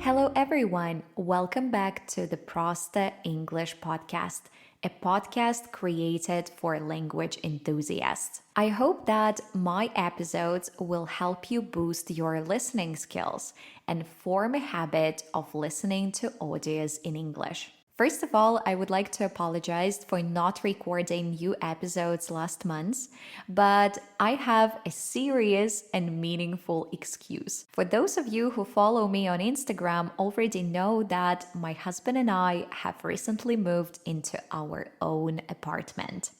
Hello everyone, welcome back to the Proste English podcast, a podcast created for language enthusiasts. I hope that my episodes will help you boost your listening skills and form a habit of listening to audios in English. First of all, I would like to apologize for not recording new episodes last month, but I have a serious and meaningful excuse. For those of you who follow me on Instagram already know that my husband and I have recently moved into our own apartment.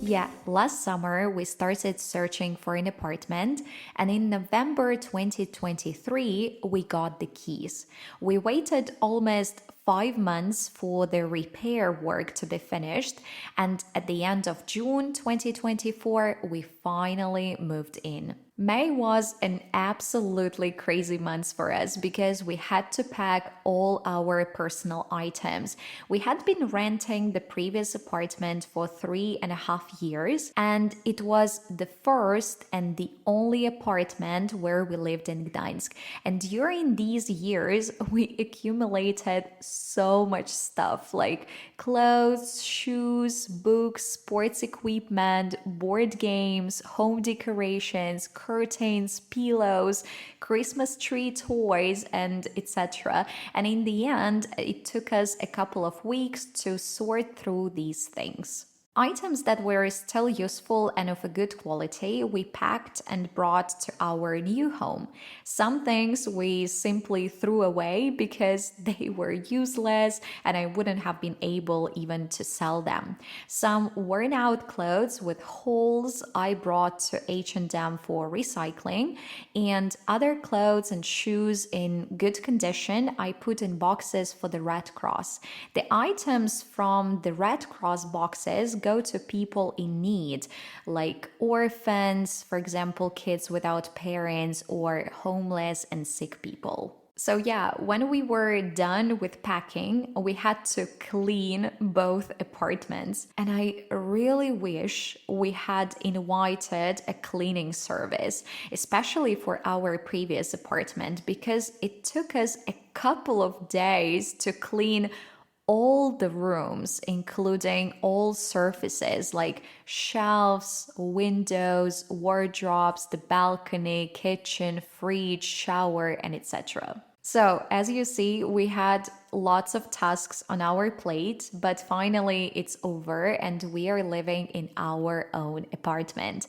Yeah, last summer we started searching for an apartment, and in November 2023 we got the keys. We waited almost 5 months for the repair work to be finished, and at the end of June 2024 we finally moved in. May was an absolutely crazy month for us because we had to pack all our personal items. We had been renting the previous apartment for 3.5 years, and it was the first and the only apartment where we lived in Gdanьsке. And during these years, we accumulated so much stuff like clothes, shoes, books, sports equipment, board games, home decorations, curtains, pillows, Christmas tree toys, and etc. And in the end, it took us a couple of weeks to sort through these things. Items that were still useful and of a good quality, we packed and brought to our new home. Some things we simply threw away because they were useless and I wouldn't have been able even to sell them. Some worn out clothes with holes I brought to H&M for recycling, and other clothes and shoes in good condition I put in boxes for the Red Cross. The items from the Red Cross boxes go to people in need, like orphans, for example, kids without parents, or homeless and sick people. So yeah, when we were done with packing, we had to clean both apartments. And I really wish we had invited a cleaning service, especially for our previous apartment, because it took us a couple of days to clean all the rooms, including all surfaces like shelves, windows, wardrobes, the balcony, kitchen, fridge, shower, and etc. So, as you see, we had lots of tasks on our plate, but finally it's over and we are living in our own apartment.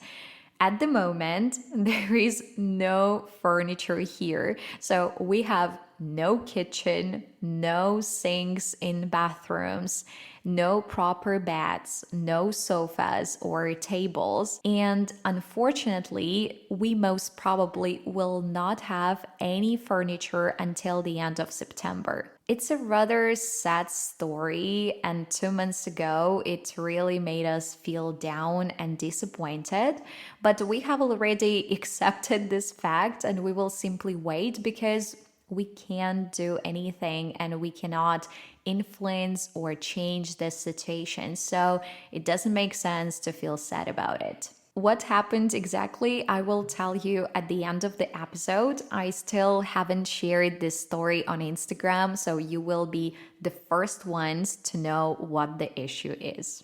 At the moment, there is no furniture here, so we have no kitchen, no sinks in bathrooms, no proper beds, no sofas or tables, and unfortunately, we most probably will not have any furniture until the end of September. It's a rather sad story, and 2 months ago, it really made us feel down and disappointed, but we have already accepted this fact and we will simply wait because we can't do anything and we cannot influence or change the situation. So it doesn't make sense to feel sad about it. What happened exactly, I will tell you at the end of the episode. I still haven't shared this story on Instagram, so you will be the first ones to know what the issue is.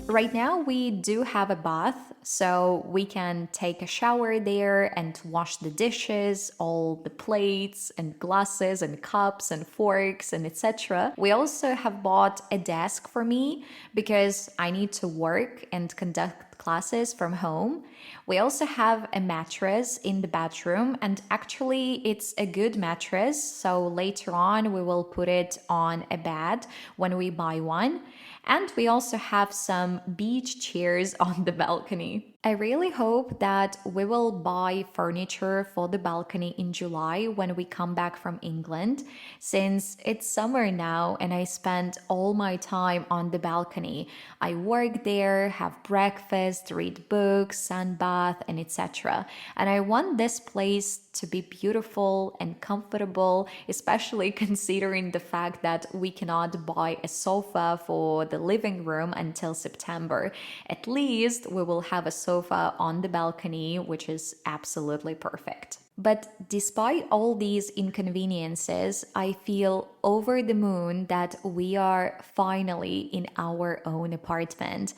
Right now, we do have a bath, so we can take a shower there and wash the dishes, all the plates and glasses and cups and forks and etc. We also have bought a desk for me because I need to work and conduct classes from home. We also have a mattress in the bedroom, and actually it's a good mattress, so later on we will put it on a bed when we buy one. And we also have some beach chairs on the balcony. I really hope that we will buy furniture for the balcony in July when we come back from England, since it's summer now and I spend all my time on the balcony. I work there, have breakfast, read books, sunbath, and etc. And I want this place to be beautiful and comfortable, especially considering the fact that we cannot buy a sofa for the living room until September. At least we will have a sofa on the balcony, which is absolutely perfect. But despite all these inconveniences, I feel over the moon that we are finally in our own apartment.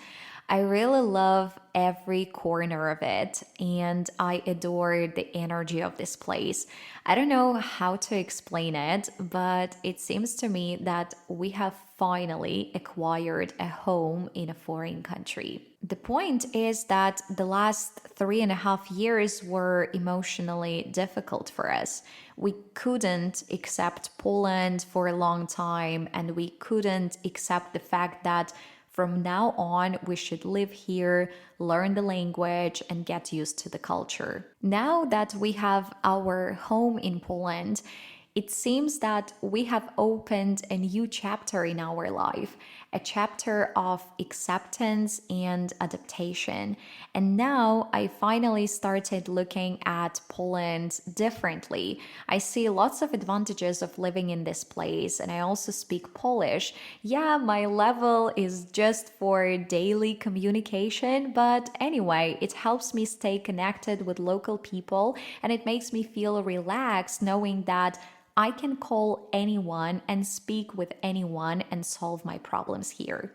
I really love every corner of it and I adore the energy of this place. I don't know how to explain it, but it seems to me that we have finally acquired a home in a foreign country. The point is that the last 3.5 years were emotionally difficult for us. We couldn't accept Poland for a long time, and we couldn't accept the fact that from now on, we should live here, learn the language, and get used to the culture. Now that we have our home in Poland, it seems that we have opened a new chapter in our life, a chapter of acceptance and adaptation. And now I finally started looking at Poland differently. I see lots of advantages of living in this place, and I also speak Polish. Yeah, my level is just for daily communication, but anyway, it helps me stay connected with local people, and it makes me feel relaxed knowing that I can call anyone and speak with anyone and solve my problems here.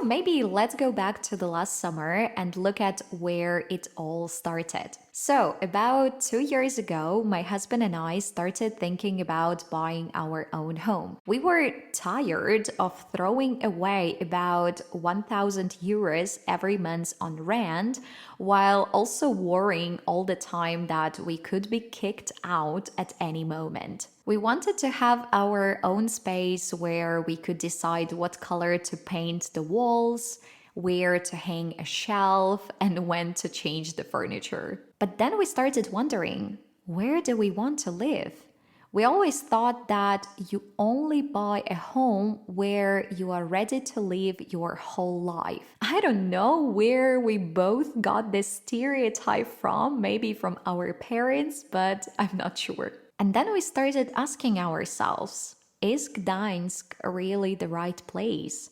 Maybe let's go back to the last summer and look at where it all started. So, about 2 years ago, my husband and I started thinking about buying our own home. We were tired of throwing away about 1,000 euros every month on rent, while also worrying all the time that we could be kicked out at any moment. We wanted to have our own space where we could decide what color to paint the walls, where to hang a shelf, and when to change the furniture. But then we started wondering, where do we want to live? We always thought that you only buy a home where you are ready to live your whole life. I don't know where we both got this stereotype from, maybe from our parents, but I'm not sure. And then we started asking ourselves, is Gdańsk really the right place?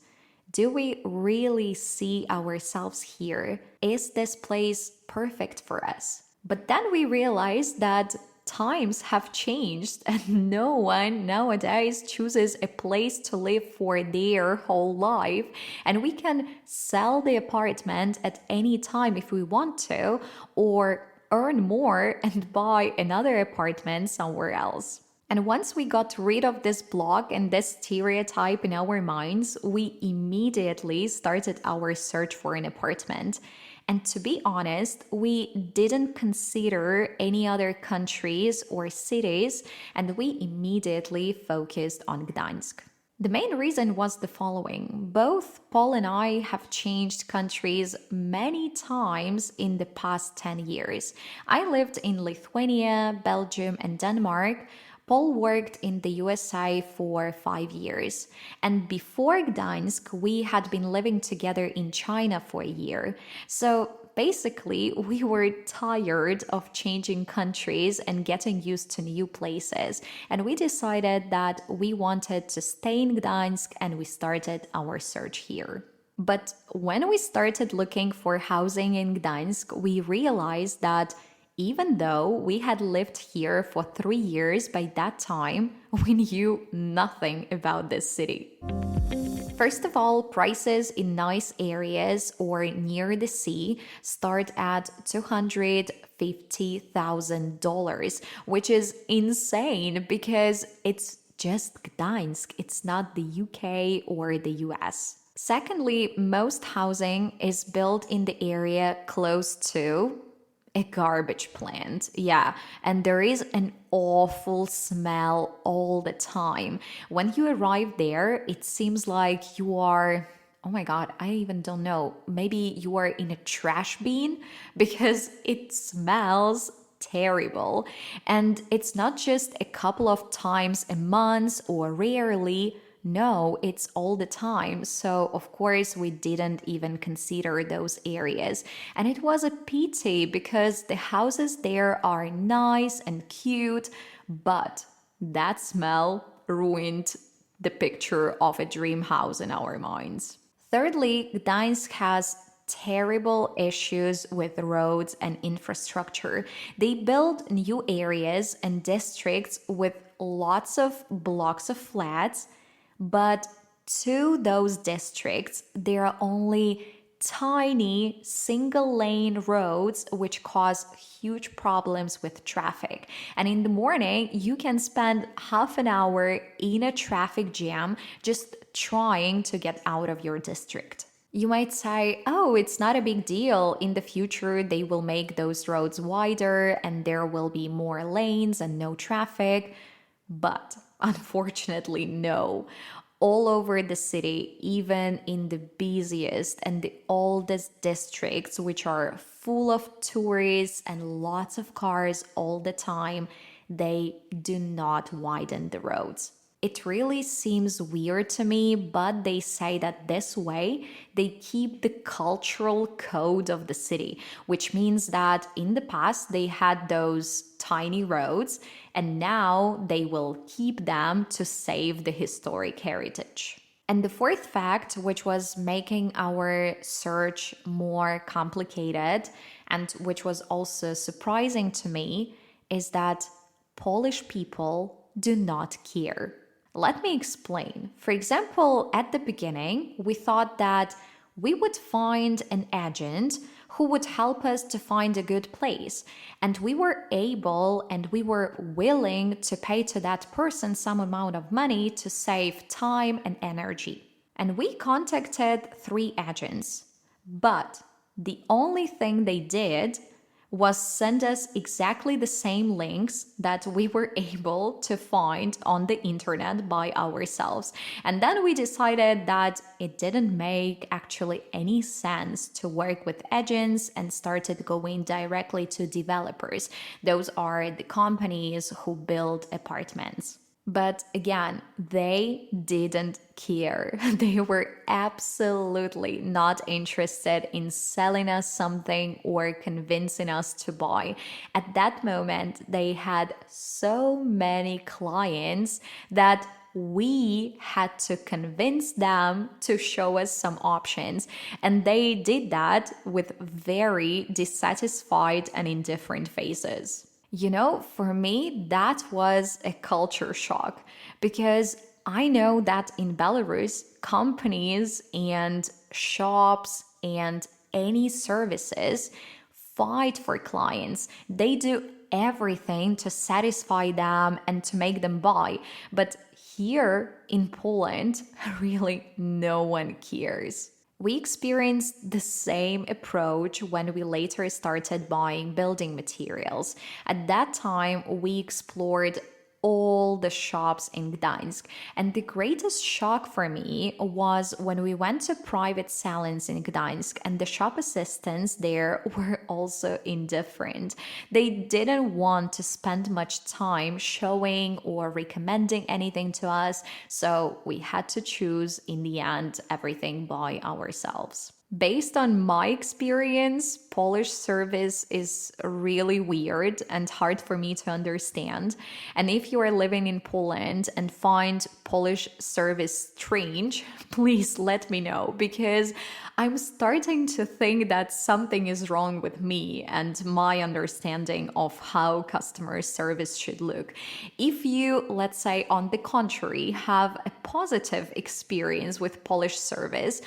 Do we really see ourselves here? Is this place perfect for us? But then we realized that times have changed and no one nowadays chooses a place to live for their whole life, and we can sell the apartment at any time if we want to, or earn more and buy another apartment somewhere else. And once we got rid of this block and this stereotype in our minds, we immediately started our search for an apartment. And to be honest, we didn't consider any other countries or cities, and we immediately focused on Gdańsk. The main reason was the following. Both Paul and I have changed countries many times in the past 10 years. I lived in Lithuania, Belgium, and Denmark. Paul worked in the USA for 5 years. And before Gdańsk, we had been living together in China for a year. So basically, we were tired of changing countries and getting used to new places. And we decided that we wanted to stay in Gdańsk, and we started our search here. But when we started looking for housing in Gdańsk, we realized that even though we had lived here for 3 years by that time, we knew nothing about this city. First of all, prices in nice areas or near the sea start at $250,000, which is insane because it's just Gdańsk. It's not the UK or the US. Secondly, most housing is built in the area close to a garbage plant. Yeah, and there is an awful smell all the time. When you arrive there, it seems like you are, oh my God, I even don't know, maybe you are in a trash bin because it smells terrible. And it's not just a couple of times a month or rarely. No, it's all the time. So, of course, we didn't even consider those areas. And it was a pity because the houses there are nice and cute, but that smell ruined the picture of a dream house in our minds. Thirdly, Gdańsk has terrible issues with roads and infrastructure. They built new areas and districts with lots of blocks of flats, but to those districts, there are only tiny single lane roads which cause huge problems with traffic. And in the morning, you can spend half an hour in a traffic jam just trying to get out of your district. You might say, oh, it's not a big deal. In the future, they will make those roads wider and there will be more lanes and no traffic. But unfortunately, no. All over the city, even in the busiest and the oldest districts, which are full of tourists and lots of cars all the time, they do not widen the roads. It really seems weird to me, but they say that this way they keep the cultural code of the city, which means that in the past they had those tiny roads and now they will keep them to save the historic heritage. And the fourth fact, which was making our search more complicated and which was also surprising to me, is that Polish people do not care. Let me explain. For example, at the beginning, we thought that we would find an agent who would help us to find a good place. And we were able and we were willing to pay to that person some amount of money to save time and energy. And we contacted 3 agents. But the only thing they did was send us exactly the same links that we were able to find on the internet by ourselves. And then we decided that it didn't make actually any sense to work with agents and started going directly to developers. Those are the companies who build apartments. But again, they didn't care. They were absolutely not interested in selling us something or convincing us to buy. At that moment, they had so many clients that we had to convince them to show us some options. And they did that with very dissatisfied and indifferent faces. You know, for me, that was a culture shock because I know that in Belarus, companies and shops and any services fight for clients. They do everything to satisfy them and to make them buy. But here in Poland, really no one cares. We experienced the same approach when we later started buying building materials. At that time, we explored all the shops in Gdańsk. And the greatest shock for me was when we went to private salons in Gdańsk and the shop assistants there were also indifferent. They didn't want to spend much time showing or recommending anything to us, so we had to choose in the end everything by ourselves. Based on my experience, Polish service is really weird and hard for me to understand. And if you are living in Poland and find Polish service strange, please let me know, because I'm starting to think that something is wrong with me and my understanding of how customer service should look. If you, let's say, on the contrary, have a positive experience with Polish service,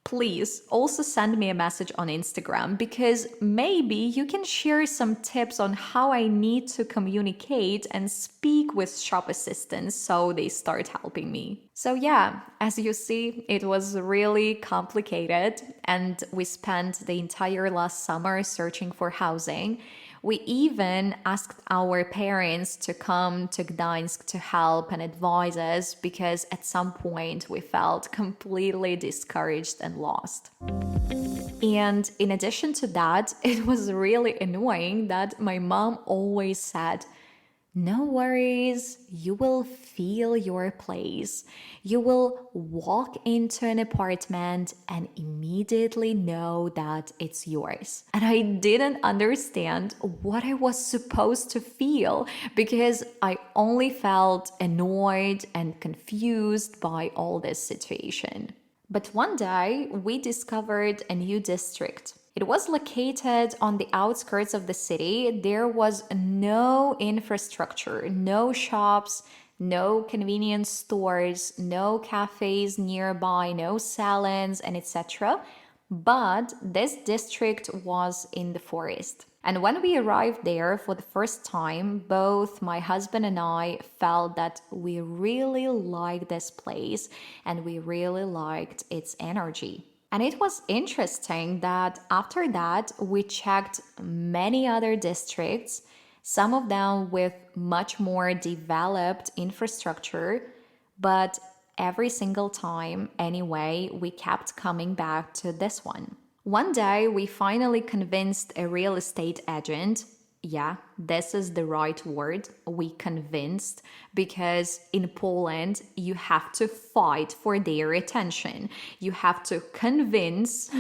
please also send me a message on Instagram, because maybe you can share some tips on how I need to communicate and speak with shop assistants so they start helping me. So yeah, as you see, it was really complicated and we spent the entire last summer searching for housing. We even asked our parents to come to Gdańsk to help and advise us, because at some point we felt completely discouraged and lost. And in addition to that, it was really annoying that my mom always said, "No worries, you will feel your place. You will walk into an apartment and immediately know that it's yours." And I didn't understand what I was supposed to feel, because I only felt annoyed and confused by all this situation. But one day, we discovered a new district. It was located on the outskirts of the city. There was no infrastructure, no shops, no convenience stores, no cafes nearby, no salons, and etc. But this district was in the forest. And when we arrived there for the first time, both my husband and I felt that we really liked this place and we really liked its energy. And it was interesting that after that, we checked many other districts, some of them with much more developed infrastructure, but every single time, anyway, we kept coming back to this one. One day, we finally convinced a real estate agent. Yeah, this is the right word. We convinced, because in Poland, you have to fight for their attention. You have to convince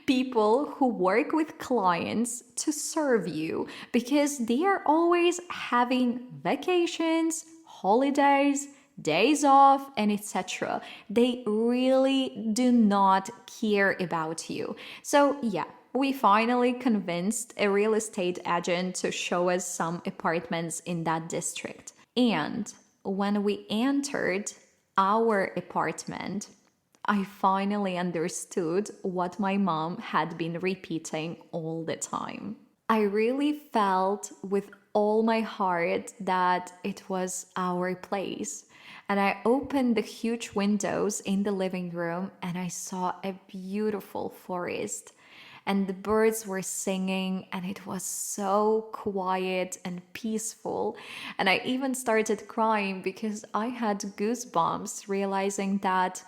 people who work with clients to serve you, because they are always having vacations, holidays, days off, and etc. They really do not care about you. So yeah, we finally convinced a real estate agent to show us some apartments in that district. And when we entered our apartment, I finally understood what my mom had been repeating all the time. I really felt with all my heart that it was our place. And I opened the huge windows in the living room and I saw a beautiful forest. And the birds were singing and it was so quiet and peaceful. And I even started crying because I had goosebumps realizing that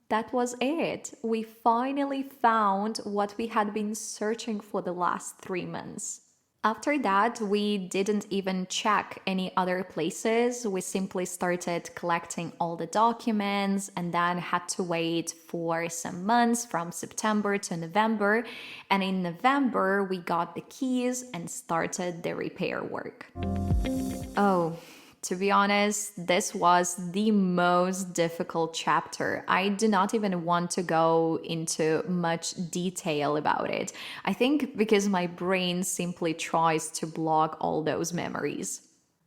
that was it. We finally found what we had been searching for the last 3 months. After that, we didn't even check any other places. We simply started collecting all the documents and then had to wait for some months from September to November. And in November, we got the keys and started the repair work. Oh, to be honest, this was the most difficult chapter. I do not even want to go into much detail about it. I think because my brain simply tries to block all those memories.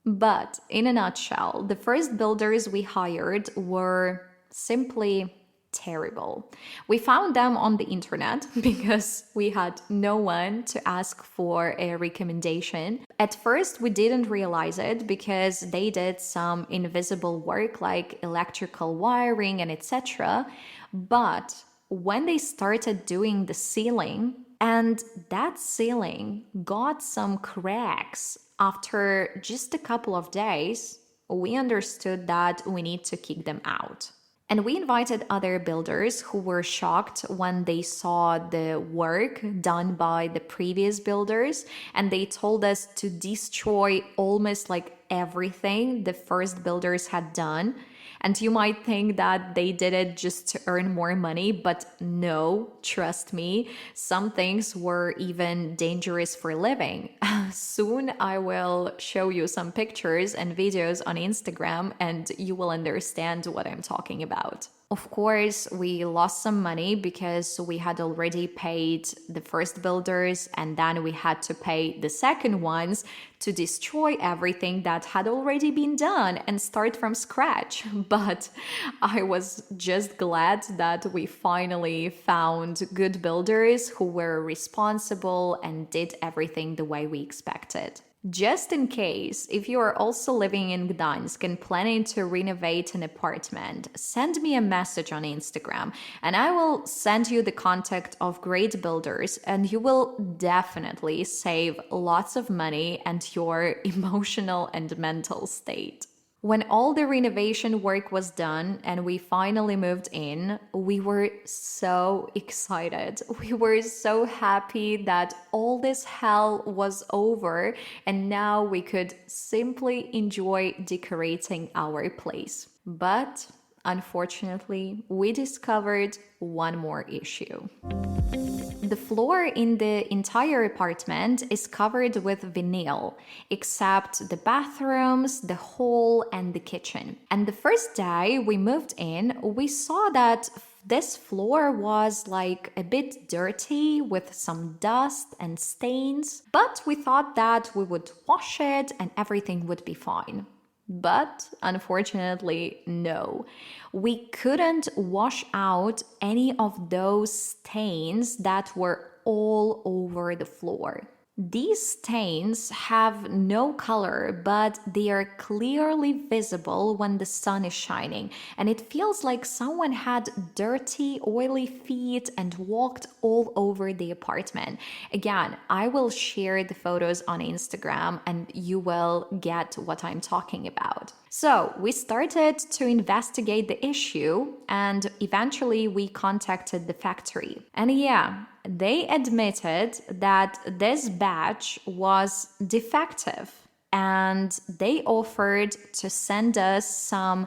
But in a nutshell, the first builders we hired were simply terrible. We found them on the internet because we had no one to ask for a recommendation. At first, we didn't realize it because they did some invisible work like electrical wiring and etc. But when they started doing the ceiling, and that ceiling got some cracks after just a couple of days, we understood that we need to kick them out. And we invited other builders who were shocked when they saw the work done by the previous builders, and they told us to destroy almost like everything the first builders had done. And you might think that they did it just to earn more money, but no, trust me, some things were even dangerous for living. Soon I will show you some pictures and videos on Instagram and you will understand what I'm talking about. Of course, we lost some money because we had already paid the first builders and then we had to pay the second ones to destroy everything that had already been done and start from scratch. But I was just glad that we finally found good builders who were responsible and did everything the way we expected. Just in case, if you are also living in Gdansk and planning to renovate an apartment, send me a message on Instagram and I will send you the contact of great builders and you will definitely save lots of money and your emotional and mental state. When all the renovation work was done and we finally moved in, we were so excited. We were so happy that all this hell was over and now we could simply enjoy decorating our place. But unfortunately, we discovered one more issue. The floor in the entire apartment is covered with vinyl, except the bathrooms, the hall, and the kitchen. And the first day we moved in, we saw that this floor was like a bit dirty with some dust and stains, but we thought that we would wash it and everything would be fine. But unfortunately, no. We couldn't wash out any of those stains that were all over the floor. These stains have no color, but they are clearly visible when the sun is shining, and it feels like someone had dirty, oily feet and walked all over the apartment. Again, I will share the photos on Instagram and you will get what I'm talking about. So we started to investigate the issue and eventually we contacted the factory. And yeah, they admitted that this batch was defective and they offered to send us some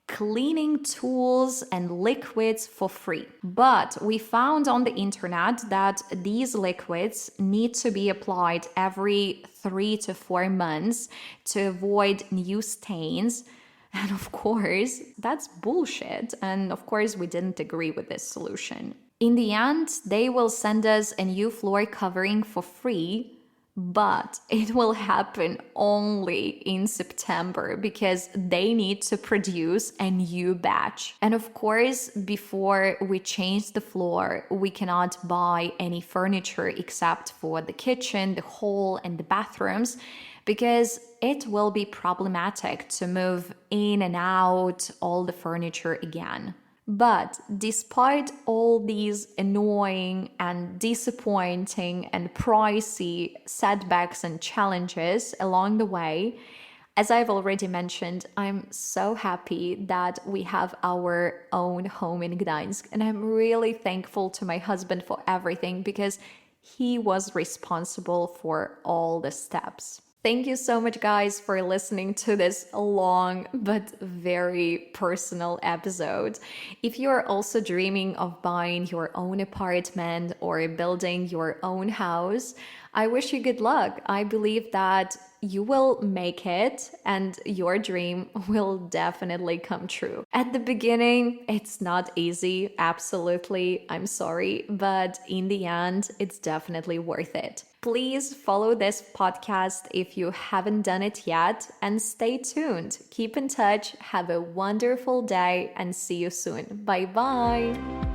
cleaning tools and liquids for free. But we found on the internet that these liquids need to be applied every 3 to 4 months to avoid new stains. And of course, that's bullshit. And of course, we didn't agree with this solution. In the end, they will send us a new floor covering for free, but it will happen only in September because they need to produce a new batch. And of course, before we change the floor, we cannot buy any furniture except for the kitchen, the hall, and the bathrooms, because it will be problematic to move in and out all the furniture again. But despite all these annoying and disappointing and pricey setbacks and challenges along the way, as I've already mentioned, I'm so happy that we have our own home in Gdansk. And I'm really thankful to my husband for everything because he was responsible for all the steps. Thank you so much, guys, for listening to this long but very personal episode. If you're also dreaming of buying your own apartment or building your own house, I wish you good luck. I believe that you will make it and your dream will definitely come true. At the beginning, it's not easy, absolutely, I'm sorry, but in the end, it's definitely worth it. Please follow this podcast if you haven't done it yet and stay tuned. Keep in touch, have a wonderful day and see you soon. Bye bye.